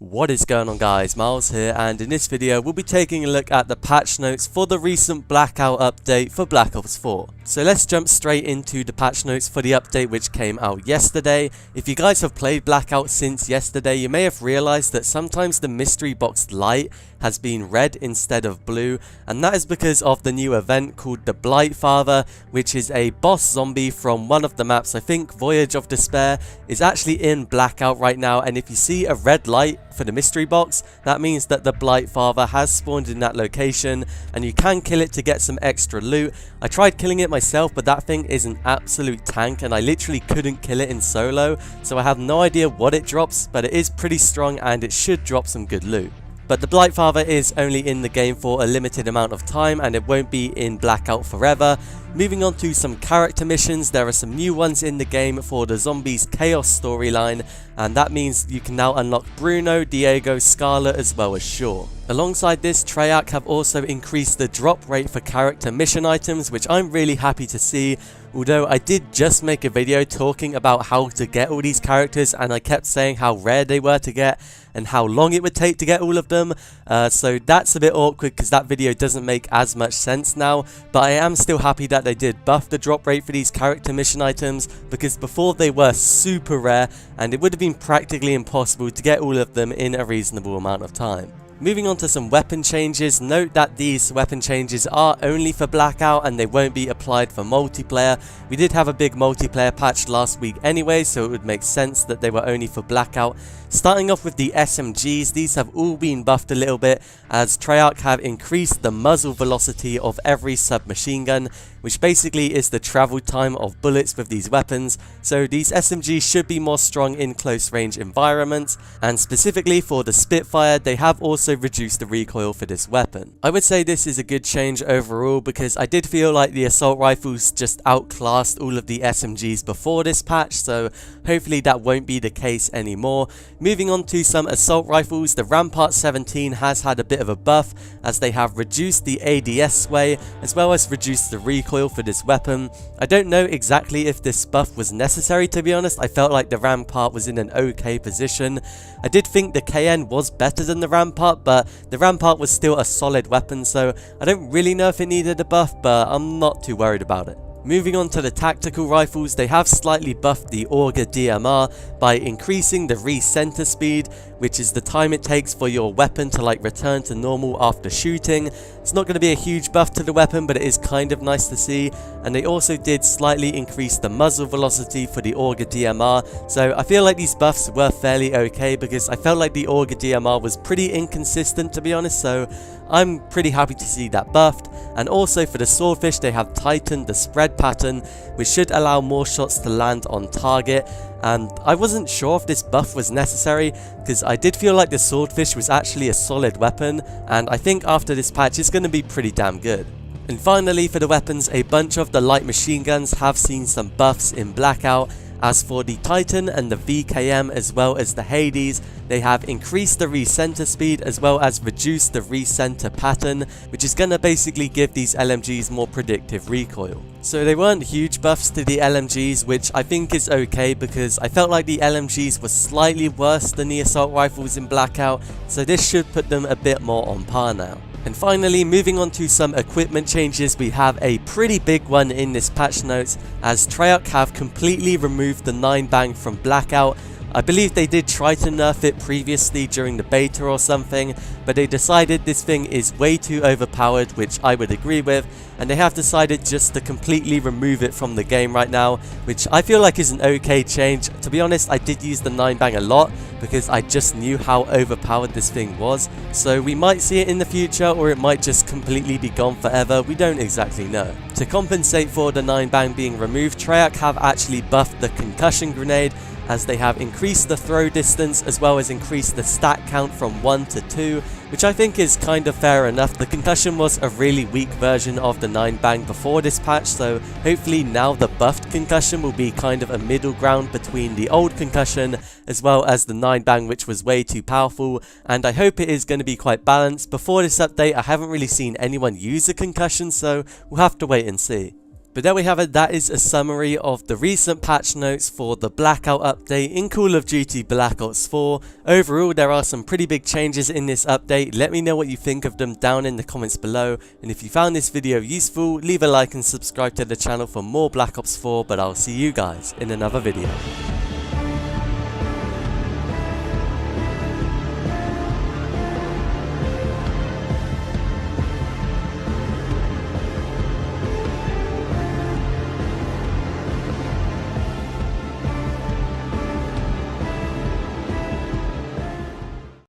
What is going on, guys? Miles here, and in this video we'll be taking a look at the patch notes for the recent Blackout update for Black Ops 4. So let's jump straight into the patch notes for the update which came out yesterday. If you guys have played Blackout since yesterday, you may have realized that sometimes the mystery box light has been red instead of blue, and that is because of the new event called the Blightfather, which is a boss zombie from one of the maps. I think Voyage of Despair is actually in Blackout right now, and if you see a red light for the mystery box, that means that the Blightfather has spawned in that location and you can kill it to get some extra loot. I tried killing it myself, but that thing is an absolute tank and I literally couldn't kill it in solo, so I have no idea what it drops, but it is pretty strong and it should drop some good loot. But the Blightfather is only in the game for a limited amount of time and it won't be in Blackout forever. Moving on to some character missions, there are some new ones in the game for the Zombies Chaos storyline, and that means you can now unlock Bruno, Diego, Scarlet as well as Shaw. Alongside this, Treyarch have also increased the drop rate for character mission items, which I'm really happy to see. Although I did just make a video talking about how to get all these characters and I kept saying how rare they were to get and how long it would take to get all of them, so that's a bit awkward because that video doesn't make as much sense now, but I am still happy that they did buff the drop rate for these character mission items, because before they were super rare and it would have been practically impossible to get all of them in a reasonable amount of time. Moving on to some weapon changes, note that these weapon changes are only for Blackout and they won't be applied for multiplayer. We did have a big multiplayer patch last week anyway, so it would make sense that they were only for Blackout. Starting off with the SMGs, these have all been buffed a little bit as Treyarch have increased the muzzle velocity of every submachine gun, which basically is the travel time of bullets with these weapons. So these SMGs should be more strong in close range environments, and specifically for the Spitfire, they have also reduced the recoil for this weapon. I would say this is a good change overall because I did feel like the assault rifles just outclassed all of the SMGs before this patch, so hopefully that won't be the case anymore. Moving on to some assault rifles, the Rampart 17 has had a bit of a buff as they have reduced the ADS sway as well as reduced the recoil for this weapon. I don't know exactly if this buff was necessary, to be honest. I felt like the Rampart was in an okay position. I did think the KN was better than the Rampart, but the Rampart was still a solid weapon, so I don't really know if it needed a buff, but I'm not too worried about it. Moving on to the tactical rifles, they have slightly buffed the Auger DMR by increasing the recenter speed, which is the time it takes for your weapon to return to normal after shooting. It's not going to be a huge buff to the weapon, but it is kind of nice to see. And they also did slightly increase the muzzle velocity for the Auger DMR, so I feel like these buffs were fairly okay because I felt like the Auger DMR was pretty inconsistent, to be honest, so I'm pretty happy to see that buffed. And also for the Swordfish, they have tightened the spread pattern, which should allow more shots to land on target. And I wasn't sure if this buff was necessary because I did feel like the Swordfish was actually a solid weapon, and I think after this patch it's going to be pretty damn good. And finally, for the weapons, a bunch of the light machine guns have seen some buffs in Blackout. As for the Titan and the VKM as well as the Hades, they have increased the recenter speed as well as reduced the recenter pattern, which is going to basically give these LMGs more predictive recoil. So they weren't huge buffs to the LMGs, which I think is okay because I felt like the LMGs were slightly worse than the assault rifles in Blackout, so this should put them a bit more on par now. And finally, moving on to some equipment changes, we have a pretty big one in this patch notes as Treyarch have completely removed the 9-bang from Blackout. I believe they did try to nerf it previously during the beta or something, but they decided this thing is way too overpowered, which I would agree with, and they have decided just to completely remove it from the game right now, which I feel like is an okay change. To be honest, I did use the 9-bang a lot because I just knew how overpowered this thing was, so we might see it in the future or it might just completely be gone forever, we don't exactly know. To compensate for the 9-bang being removed, Treyarch have actually buffed the concussion grenade as they have increased the throw distance as well as increased the stat count from 1 to 2, which I think is kind of fair enough. The concussion was a really weak version of the 9-bang before this patch, so hopefully now the buffed concussion will be kind of a middle ground between the old concussion as well as the 9-bang, which was way too powerful, and I hope it is going to be quite balanced. Before this update I haven't really seen anyone use a concussion, so we'll have to wait and see. But there we have it, that is a summary of the recent patch notes for the Blackout update in Call of Duty Black Ops 4. Overall, there are some pretty big changes in this update. Let me know what you think of them down in the comments below. And if you found this video useful, leave a like and subscribe to the channel for more Black Ops 4, but I'll see you guys in another video.